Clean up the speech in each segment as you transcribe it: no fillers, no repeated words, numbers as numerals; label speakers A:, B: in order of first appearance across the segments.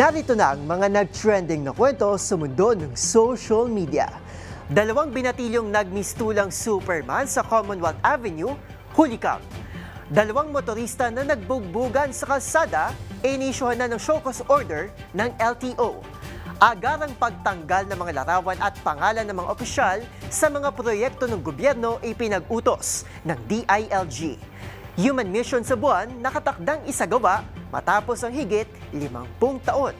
A: Narito na ang mga nag-trending na kwento sa mundo ng social media. Dalawang binatilyong nagmistulang Superman sa Commonwealth Avenue, hulikam. Dalawang motorista na nagbugbugan sa kalsada, inisyuhan na ng show cause order ng LTO. Agarang pagtanggal ng mga larawan at pangalan ng mga opisyal sa mga proyekto ng gobyerno ipinag-utos ng DILG. Human mission sa buwan nakatakdang isagawa matapos ang higit 50 taon.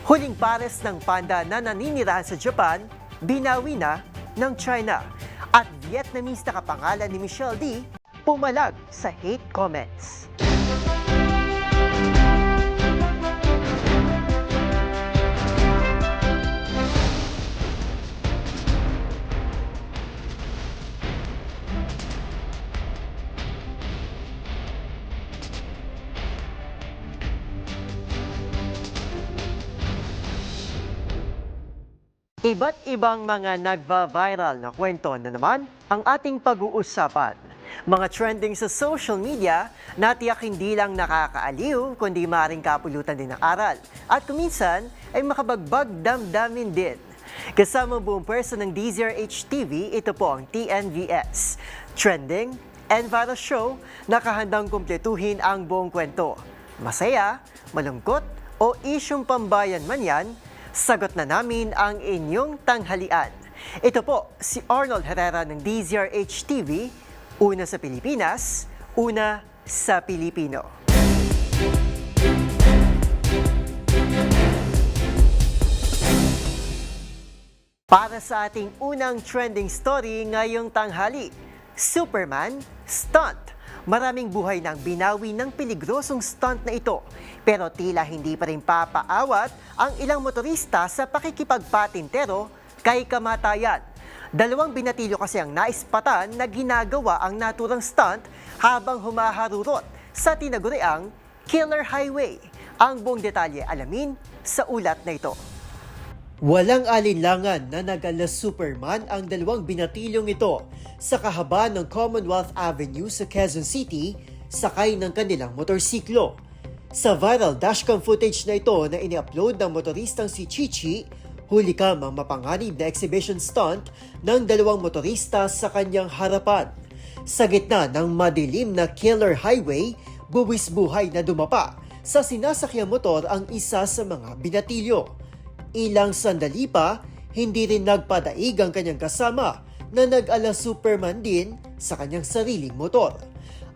A: Huling pares ng panda na naninirahan sa Japan, binawi na ng China. At Vietnamese na kapangalan ni Michelle D, pumalag sa hate comments. Iba't ibang mga nagva-viral na kwento na naman ang ating pag-uusapan. Mga trending sa social media na tiyak hindi lang nakakaaliw kundi maaaring kapulutan din ng aral. At kuminsan ay makabagbag damdamin din. Kasama buong person ng DZRH TV, ito po ang TNVS. Trending and viral show na kahandang kumpletuhin ang buong kwento. Masaya, malungkot o isyong pambayan man yan, sagot na namin ang inyong tanghalian. Ito po si Arnold Herrera ng DZRH TV, una sa Pilipinas, una sa Pilipino. Para sa ating unang trending story ngayong tanghali, Superman Stunt. Maraming buhay nang binawi ng peligrosong stunt na ito. Pero tila hindi pa rin papaawat ang ilang motorista sa pakikipagpatintero kay kamatayan. Dalawang binatilyo kasi ang naispatan na ginagawa ang naturang stunt habang humaharurot sa tinaguriang Killer Highway. Ang buong detalye alamin sa ulat na ito. Walang alinlangan na nagala Superman ang dalawang binatilyong ito sa kahaba ng Commonwealth Avenue sa Quezon City sakay ng kanilang motorsiklo. Sa viral dashcam footage na ito na ini-upload ng motoristang si Chichi, hulikam ang mapanganib na exhibition stunt ng dalawang motorista sa kanyang harapan. Sa gitna ng madilim na Killer Highway, buwis buhay na dumapa sa sinasakyang motor ang isa sa mga binatilyo. Ilang sandali pa, hindi rin nagpadaig ang kanyang kasama na nag-ala Superman din sa kanyang sariling motor.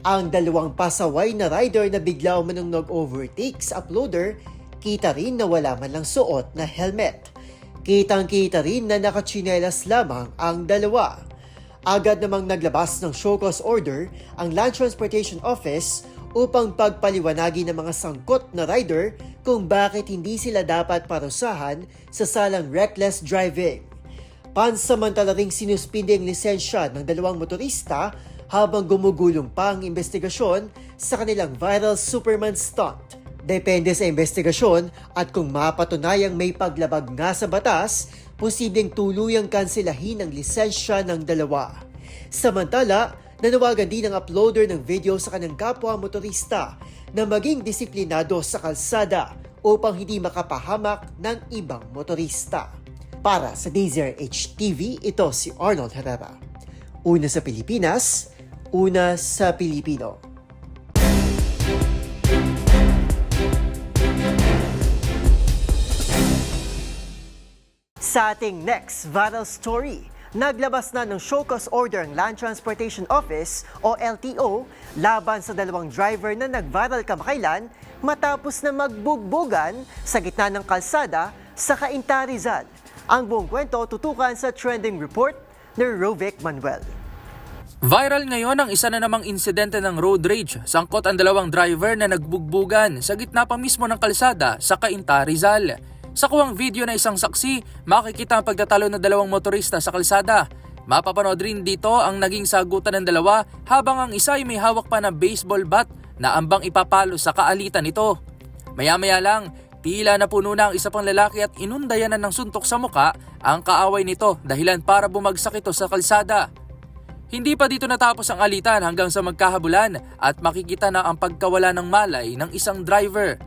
A: Ang dalawang pasaway na rider na bigla umanong nag-overtake sa uploader, kita rin na wala man lang suot na helmet. Kitang-kita rin na nakatsinelas lamang ang dalawa. Agad namang naglabas ng show cause order ang Land Transportation Office upang pagpaliwanagi ng mga sangkot na rider kung bakit hindi sila dapat parusahan sa salang reckless driving. Pansamantala ring sinuspinde ang lisensya ng dalawang motorista habang gumugulong pa ang investigasyon sa kanilang viral Superman stunt. Depende sa investigasyon at kung mapatunayang may paglabag nga sa batas, posibleng tuluyang kansilahin ang lisensya ng dalawa. Samantala, nanawagan din ang uploader ng video sa kanyang kapwa motorista na maging disiplinado sa kalsada upang hindi makapahamak ng ibang motorista. Para sa DZRH TV, ito si Arnold Herrera. Una sa Pilipinas, una sa Pilipino. Sa ating next viral story, naglabas na ng show cause order ang Land Transportation Office o LTO laban sa dalawang driver na nag-viral kamakailan matapos na magbugbugan sa gitna ng kalsada sa Cainta, Rizal. Ang buong kwento tutukan sa trending report ni Rovic Manuel.
B: Viral ngayon ang isa na namang insidente ng road rage. Sangkot ang dalawang driver na nagbugbugan sa gitna pa mismo ng kalsada sa Cainta, Rizal. Sa kuwang video na isang saksi, makikita ang pagtatalo ng dalawang motorista sa kalsada. Mapapanood rin dito ang naging sagutan ng dalawa habang ang isa ay may hawak pa na baseball bat na ambang ipapalo sa kaalitan nito. Maya-maya lang, tila napuno na ang isa pang lalaki at inundayan na ng suntok sa muka ang kaaway nito dahilan para bumagsak ito sa kalsada. Hindi pa dito natapos ang alitan hanggang sa magkahabulan at makikita na ang pagkawala ng malay ng isang driver.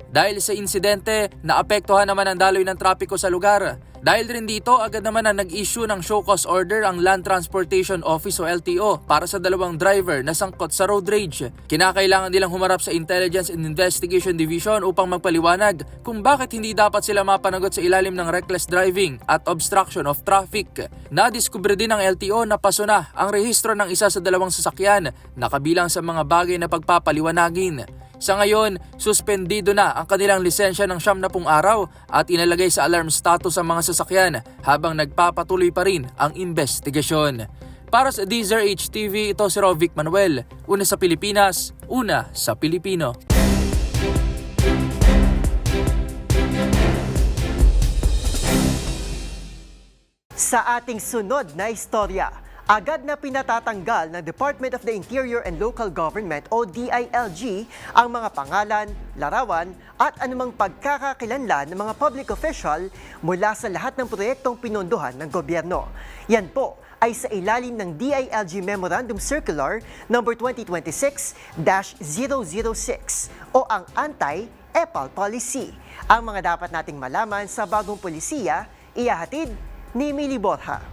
B: Dahil sa insidente, naapektuhan naman ang daloy ng trapiko sa lugar. Dahil rin dito, agad naman na nag-issue ng show cause order ang Land Transportation Office o LTO para sa dalawang driver na sangkot sa road rage. Kinakailangan nilang humarap sa Intelligence and Investigation Division upang magpaliwanag kung bakit hindi dapat sila mapanagot sa ilalim ng reckless driving at obstruction of traffic. Nadiskubre din ng LTO na paso na ang rehistro ng isa sa dalawang sasakyan na kabilang sa mga bagay na pagpapaliwanagin. Sa ngayon, suspendido na ang kanilang lisensya ng 70 araw at inalagay sa alarm status ang mga sasakyan habang nagpapatuloy pa rin ang investigasyon. Para sa DZRH TV, ito si Rovic Manuel. Una sa Pilipinas, una sa Pilipino.
A: Sa ating sunod na istorya, agad na pinatatanggal ng Department of the Interior and Local Government o DILG ang mga pangalan, larawan at anumang pagkakakilanlan ng mga public official mula sa lahat ng proyektong pinondohan ng gobyerno. Yan po ay sa ilalim ng DILG Memorandum Circular No. 2026-006 o ang Anti-EPAL Policy. Ang mga dapat nating malaman sa bagong polisiya, ihahatid ni Mili Borja.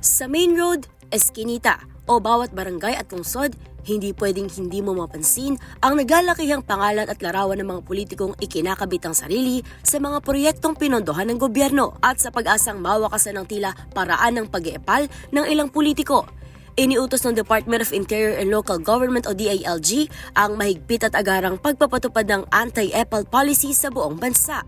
C: Sa main road, eskinita o bawat barangay at lungsod, hindi pwedeng hindi mo mapansin ang naglalakihang pangalan at larawan ng mga politikong ikinakabit ang sarili sa mga proyektong pinondohan ng gobyerno at sa pag-asang mawakasan ng tila paraan ng pag-iepal ng ilang politiko. Iniutos ng Department of Interior and Local Government o DILG ang mahigpit at agarang pagpapatupad ng anti-EPAL policy sa buong bansa.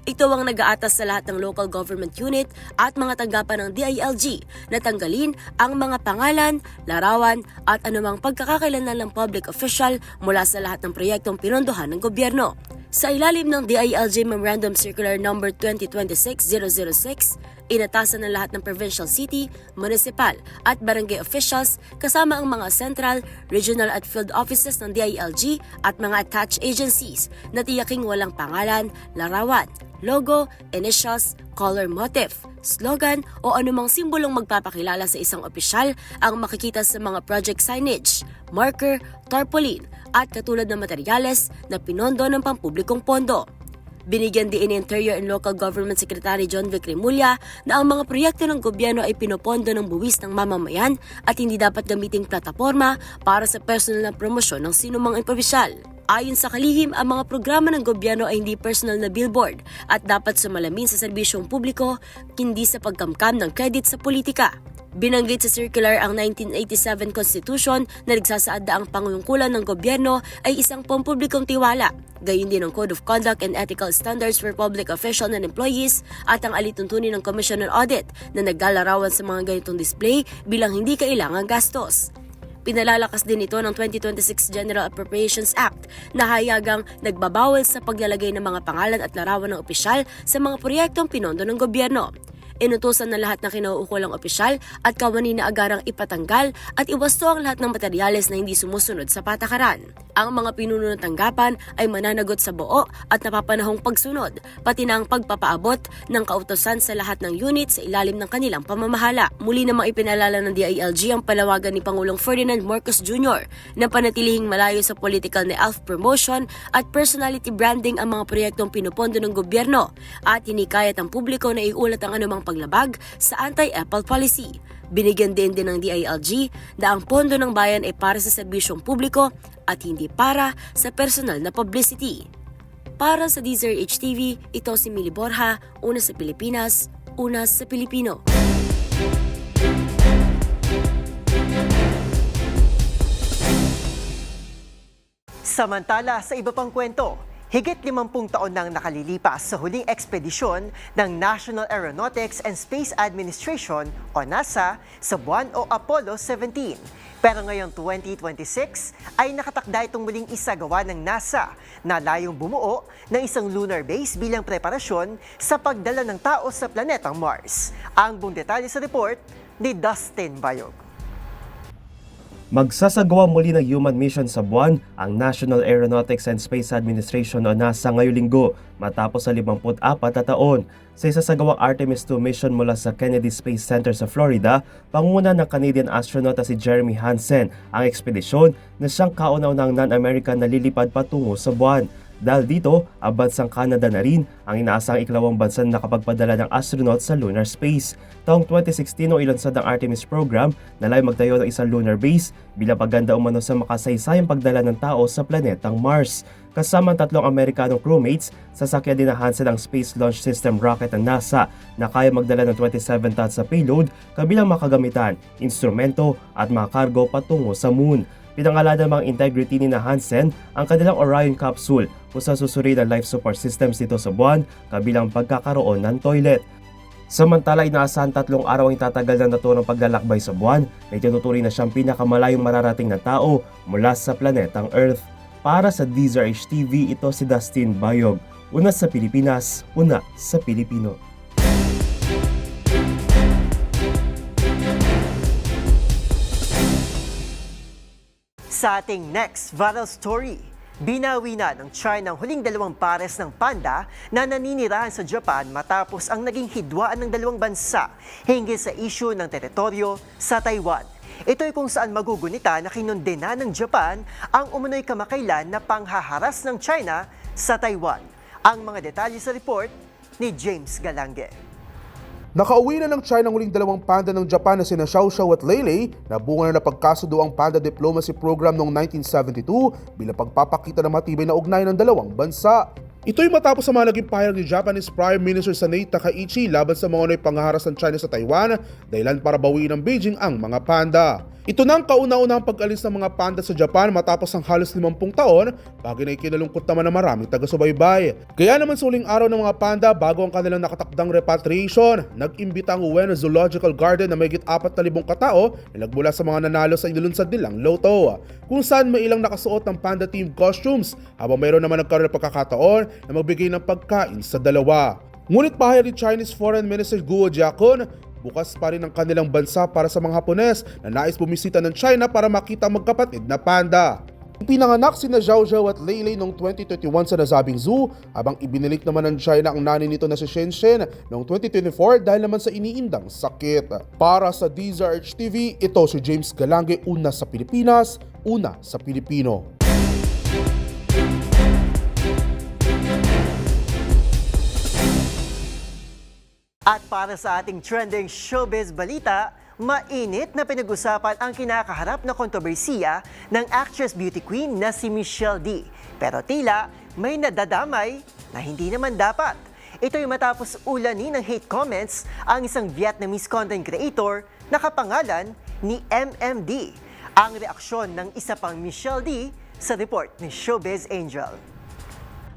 C: Ito ang nag-aatas sa lahat ng local government unit at mga tanggapan ng DILG na tanggalin ang mga pangalan, larawan at anumang pagkakakilanlan ng public official mula sa lahat ng proyektong pinondohan ng gobyerno. Sa ilalim ng DILG Memorandum Circular No. 2026-006, inatasan ng lahat ng provincial city, municipal at barangay officials kasama ang mga central, regional at field offices ng DILG at mga attached agencies na tiyaking walang pangalan, larawan, logo, initials, color motif, slogan o anumang simbolong magpapakilala sa isang opisyal ang makikita sa mga project signage, marker, tarpaulin at katulad ng materyales na pinondo ng pampublikong pondo. Binigyan din ni Interior and Local Government Secretary John Vic Remulla na ang mga proyekto ng gobyerno ay pinopondo ng buwis ng mamamayan at hindi dapat gamiting plataforma para sa personal na promosyon ng sinumang opisyal. Ayon sa kalihim, ang mga programa ng gobyerno ay hindi personal na billboard at dapat sumalamin sa serbisyong publiko, hindi sa pagkamkam ng credit sa politika. Binanggit sa circular ang 1987 Constitution na nagsasaad na ang pangungkulan ng gobyerno ay isang pampublikong tiwala. Gayon din ang Code of Conduct and Ethical Standards for Public Officials and Employees at ang alituntunin ng Commission on Audit na naglalarawan sa mga ganitong display bilang hindi kailangang gastos. Pinalalakas din ito ng 2026 General Appropriations Act na hayagang nagbabawal sa paglalagay ng mga pangalan at larawan ng opisyal sa mga proyektong pinondo ng gobyerno. Inutusan ng lahat ng kinauukulang opisyal at kawani na agarang ipatanggal at iwasto ang lahat ng materyales na hindi sumusunod sa patakaran. Ang mga pinuno ng tanggapan ay mananagot sa buo at napapanahong pagsunod, pati na ang pagpapaabot ng kautosan sa lahat ng unit sa ilalim ng kanilang pamamahala. Muli namang ipinalala ng DILG ang palawagan ni Pangulong Ferdinand Marcos Jr. na panatilihing malayo sa political na elf promotion at personality branding ang mga proyektong pinupondo ng gobyerno at hinikayat ang publiko na iulat ang anumang paglabag sa anti-EPAL policy. Binigyan din ng DILG na ang pondo ng bayan ay para sa serbisyong publiko at hindi para sa personal na publicity. Para sa DZRH TV, ito si Mili Borja, una sa Pilipinas, una sa Pilipino.
A: Samantala, sa iba pang kwento, higit 50 taon nang nakalilipas sa huling ekspedisyon ng National Aeronautics and Space Administration o NASA sa buwan o Apollo 17. Pero ngayong 2026 ay nakatakda itong muling isagawa ng NASA na layong bumuo ng isang lunar base bilang preparasyon sa pagdala ng tao sa planetang Mars. Ang buong detalye sa report ni Dustin Bayog.
D: Magsasagawa muli ng human mission sa buwan ang National Aeronautics and Space Administration o NASA ngayong linggo matapos sa 54 na taon. Sa isasagawang Artemis II mission mula sa Kennedy Space Center sa Florida, pangunguna ng Canadian astronaut na si Jeremy Hansen ang ekspedisyon na siyang kauna-unahang non-American na lilipad patungo sa buwan. Dahil dito, ang bansang Canada na rin ang inaasang ikalawang bansa na nakapagpadala ng astronaut sa lunar space. Taong 2016 nung ilansad ang Artemis program na layong magtayo ng isang lunar base bilang pagganda umano sa makasaysayang pagdala ng tao sa planetang Mars. Kasama ang 3 Amerikanong crewmates, sasakyan din na Hansen ang Space Launch System rocket ng NASA na kaya magdala ng 27 tons sa payload kabilang makagamitan, instrumento at mga kargo patungo sa Moon. Pinangalanan ng mga integrity ni Hansen ang kanilang Orion capsule kung saan susuri ng life support systems dito sa buwan kabilang pagkakaroon ng toilet. Samantala, inaasahan 3 araw ang itatagal ng naturang paglalakbay sa buwan na itinuturing na siyang pinakamalayong mararating na tao mula sa planetang Earth. Para sa DZRH TV, ito si Dustin Bayog. Una sa Pilipinas, una sa Pilipino.
A: Sa ating next viral story, binawi na ng China ang huling 2 pares ng panda na naninirahan sa Japan matapos ang naging hidwaan ng 2 bansa hinggil sa isyu ng teritoryo sa Taiwan. Ito ay kung saan magugunita na kinondena ng Japan ang umunoy kamakailan na panghaharas ng China sa Taiwan. Ang mga detalye sa report ni James Galange.
E: Nakauwi na ng China ang huling 2 panda ng Japan na sina Xiao Xiao at Leilei na bunga na napagkasundo ang Panda Diplomacy Program noong 1972 bilang pagpapakita ng matibay na ugnayan ng 2 bansa. Ito'y matapos sa mga naging pahayag ni Japanese Prime Minister Sanei Takaichi laban sa mga unoy panghaharas ng China sa Taiwan dahilan para bawiin ng Beijing ang mga panda. Ito na ang kauna-unahang pag-alis ng mga panda sa Japan matapos ang halos 50 taon, bagay na ikinalungkot naman ng maraming taga-subaybay. Kaya naman sa huling araw ng mga panda bago ang kanilang nakatakdang repatriation, nag-imbita ang Ueno Zoological Garden na mayigit 4,000 katao na nagmula sa mga nanalo sa inilunsad nilang loto, kung saan may ilang nakasuot ng panda themed costumes habang mayroon naman nagkaroon ng pagkakataon na magbigay ng pagkain sa dalawa. Ngunit pahayag ni Chinese Foreign Minister Guo Jiakun, bukas pa rin ang kanilang bansa para sa mga Hapones na nais bumisita ng China para makita ang magkapatid na panda. Ipinanganak sina Xiao Xiao at Leilei noong 2021 sa nasabing zoo, habang ibinilik naman ng China ang nanay nito na si Shenzhen noong 2024 dahil naman sa iniindang sakit. Para sa DZRH TV, ito si James Galange, una sa Pilipinas, una sa Pilipino.
A: At para sa ating trending showbiz balita, mainit na pinag-usapan ang kinakaharap na kontrobersiya ng actress beauty queen na si Michelle D. Pero tila may nadadamay na hindi naman dapat. Ito'y matapos ulanin ng hate comments ang isang Vietnamese content creator na kapangalan ni MMD. Ang reaksyon ng isa pang Michelle D sa report ni Showbiz Angel.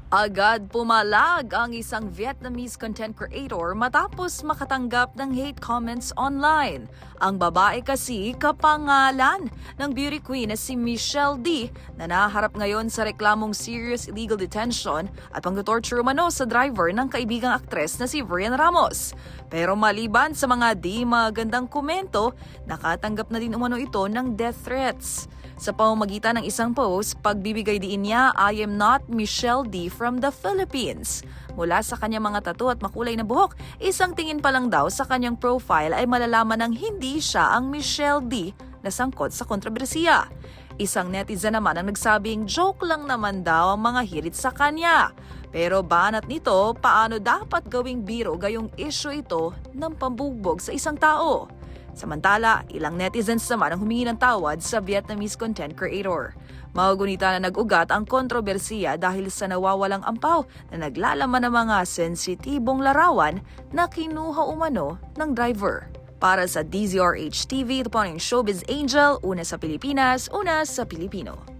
F: Agad pumalag ang isang Vietnamese content creator matapos makatanggap ng hate comments online. Ang babae kasi kapangalan ng beauty queen na si Michelle D na naharap ngayon sa reklamong serious illegal detention at pang-torture umano sa driver ng kaibigang aktres na si Brian Ramos. Pero maliban sa mga di magandang komento, nakatanggap na din umano ito ng death threats. Sa pamamagitan ng isang post, pagbibigay diin niya, "I am not Michelle D from the Philippines." Mula sa kanyang mga tattoo at makulay na buhok, isang tingin pa lang daw sa kanyang profile ay malalaman ng hindi siya ang Michelle D na sangkot sa kontrobersiya. Isang netizen naman ang nagsabing joke lang naman daw ang mga hirit sa kanya. Pero banat nito, paano dapat gawing biro gayong issue ito ng pambugbog sa isang tao? Samantala, ilang netizens naman ang humingi ng tawad sa Vietnamese content creator. Magugunita na nag-ugat ang kontrobersiya dahil sa nawawalang ampaw na naglalaman ng mga sensitibong larawan na kinuha umano ng driver. Para sa DZRH TV, ito po ang Showbiz Angel, una sa Pilipinas, una sa Pilipino.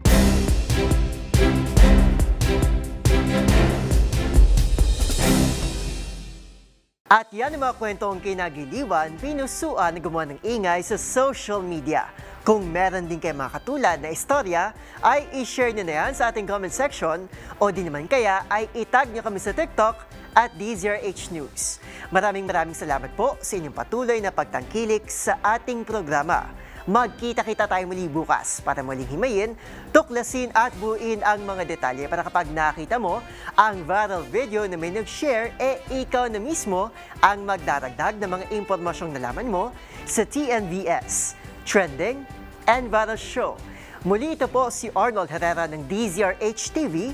A: At yan ang mga kwentong kinagiliwan, pinusuan na gumawa ng ingay sa social media. Kung meron din kayo mga katulad na istorya, ay i-share nyo na yan sa ating comment section o di naman kaya ay itag nyo kami sa TikTok at DZRH News. Maraming salamat po sa inyong patuloy na pagtangkilik sa ating programa. Magkita-kita tayo muli bukas para muling himayin, tuklasin at buuin ang mga detalye para kapag nakita mo ang viral video na may nag-share, ikaw na mismo ang magdaragdag ng mga impormasyong nalaman mo sa TNVS, Trending and Viral Show. Muli ito po si Arnold Herrera ng DZRH TV.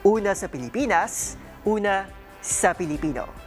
A: Una sa Pilipinas, una sa Pilipino.